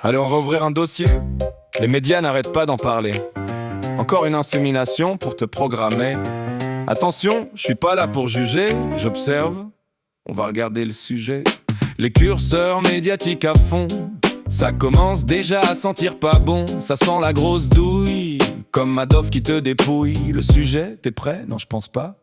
Allez, on va ouvrir un dossier. Les médias n'arrêtent pas d'en parler. Encore une insémination pour te programmer. Attention, je suis pas là pour juger, j'observe. On va regarder le sujet. Les curseurs médiatiques à fond. Ça commence déjà à sentir pas bon. Ça sent la grosse douille, comme Madoff qui te dépouille. Le sujet, t'es prêt? Non, je pense pas.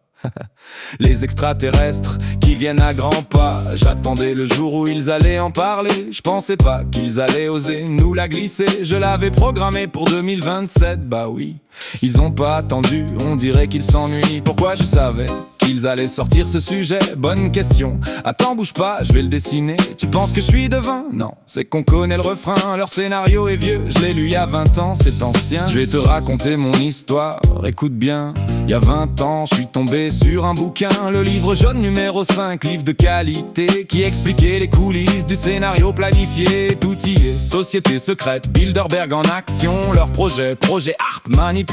Les extraterrestres qui viennent à grands pas. J'attendais le jour où ils allaient en parler. Je pensais pas qu'ils allaient oser nous la glisser. Je l'avais programmé pour 2027, bah oui. Ils ont pas attendu, on dirait qu'ils s'ennuient. Pourquoi je savais qu'ils allaient sortir ce sujet? Bonne question. Attends, bouge pas, je vais le dessiner. Tu penses que je suis devin? Non, c'est qu'on connaît le refrain. Leur scénario est vieux, je l'ai lu il y a 20 ans, c'est ancien. Je vais te raconter mon histoire, écoute bien. Il y a 20 ans, je suis tombé sur un bouquin, le livre jaune numéro 5, livre de qualité qui expliquait les coulisses du scénario planifié. Tout y est, société secrète, Bilderberg en action. Leur projet ARP, manipulation.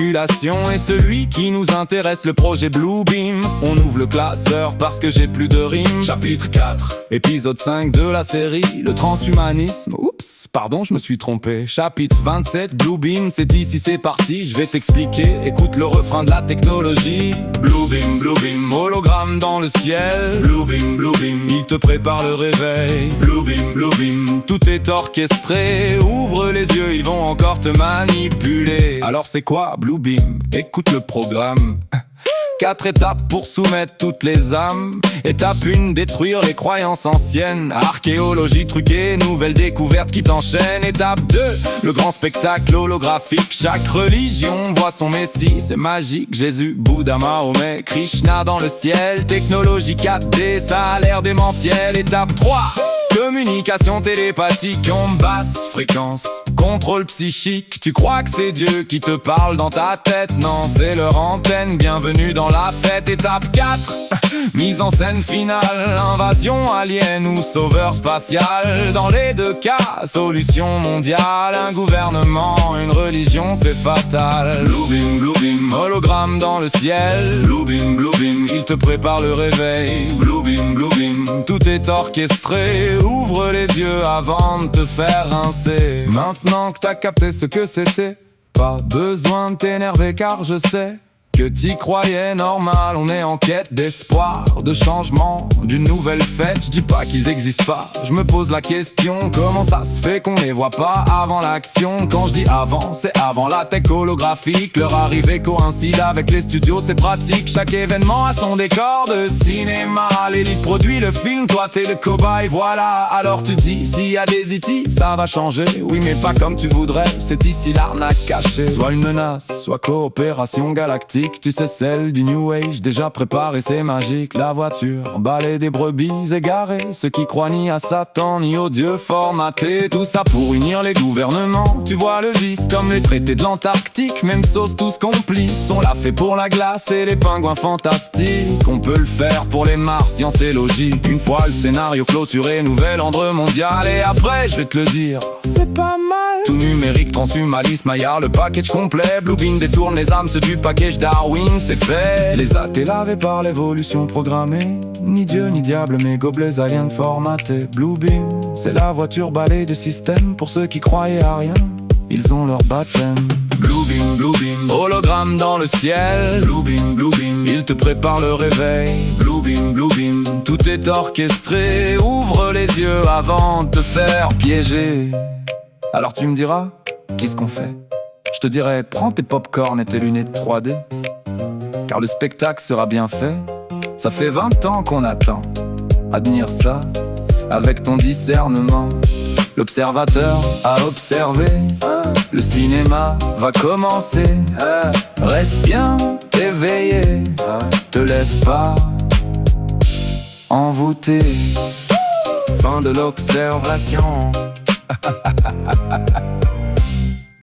Et celui qui nous intéresse, le projet Bluebeam. On ouvre le classeur parce que j'ai plus de rimes. Chapitre 4, épisode 5 de la série, le transhumanisme. Oups, pardon, je me suis trompé. Chapitre 27, Bluebeam, c'est ici, c'est parti. Je vais t'expliquer, écoute le refrain de la technologie. Bluebeam, Bluebeam, hologramme dans le ciel. Bluebeam, Bluebeam, il te prépare le réveil. Bluebeam, Bluebeam, tout est orchestré. Ouvre les yeux, ils vont encore te manipuler. Alors c'est quoi Bluebeam? Écoute le programme. 4 étapes pour soumettre toutes les âmes. Étape 1, détruire les croyances anciennes. Archéologie truquée, nouvelle découverte qui t'enchaîne. Étape 2, le grand spectacle holographique. Chaque religion voit son messie, c'est magique. Jésus, Bouddha, Mahomet, Krishna dans le ciel. Technologie 4D, ça a l'air démentiel. Étape 3, communication télépathique en basse fréquence. Contrôle psychique, tu crois que c'est Dieu qui te parle dans ta tête? Non, c'est leur antenne, bienvenue dans la fête. Étape 4, mise en scène finale. Invasion alien ou sauveur spatial. Dans les deux cas, solution mondiale. Un gouvernement, une religion, c'est fatal. Bluebeam, Bluebeam, hologramme dans le ciel. Bluebeam, Bluebeam, il te prépare le réveil. Bluebeam, Bluebeam, tout est orchestré. Ouvre les yeux avant de te faire rincer. Maintenant que t'as capté ce que c'était, pas besoin de t'énerver car je sais que t'y croyais normal. On est en quête d'espoir, de changement, d'une nouvelle fête. Je dis pas qu'ils existent pas, je me pose la question. Comment ça se fait qu'on les voit pas avant l'action? Quand je dis avant, c'est avant la tech holographique. Leur arrivée coïncide avec les studios, c'est pratique. Chaque événement a son décor de cinéma. L'élite produit le film, toi t'es le cobaye, voilà. Alors tu dis, s'il y a des E.T., ça va changer. Oui mais pas comme tu voudrais, c'est ici l'arnaque cachée. Soit une menace, soit coopération galactique. Tu sais, celle du New Age, déjà préparée, c'est magique. La voiture, balai des brebis égarées. Ceux qui croient ni à Satan, ni aux dieux formatés. Tout ça pour unir les gouvernements. Tu vois le vice, comme les traités de l'Antarctique. Même sauce, tous complices. On l'a fait pour la glace et les pingouins fantastiques. On peut le faire pour les martiens, c'est logique. Une fois le scénario clôturé, nouvel ordre mondial. Et après, je vais te le dire, c'est pas mal. Tout numérique, transhumanisme, ailleurs le package complet. Bluebeam détourne les âmes, ceux du package Darwin, c'est fait. Les athées lavés par l'évolution programmée. Ni Dieu ni diable, mais gobelets aliens formatés. Bluebeam, c'est la voiture balai de système. Pour ceux qui croyaient à rien, ils ont leur baptême. Bluebeam, Bluebeam, hologramme dans le ciel. Bluebeam, Bluebeam, il te prépare le réveil. Bluebeam, Bluebeam, tout est orchestré. Ouvre les yeux avant de te faire piéger. Alors tu me diras, qu'est-ce qu'on fait? Je te dirais, prends tes pop-corn et tes lunettes 3D, car le spectacle sera bien fait. Ça fait 20 ans qu'on attend. Admire ça avec ton discernement. L'observateur a observé, le cinéma va commencer. Reste bien éveillé, te laisse pas envoûter. Fin de l'observation.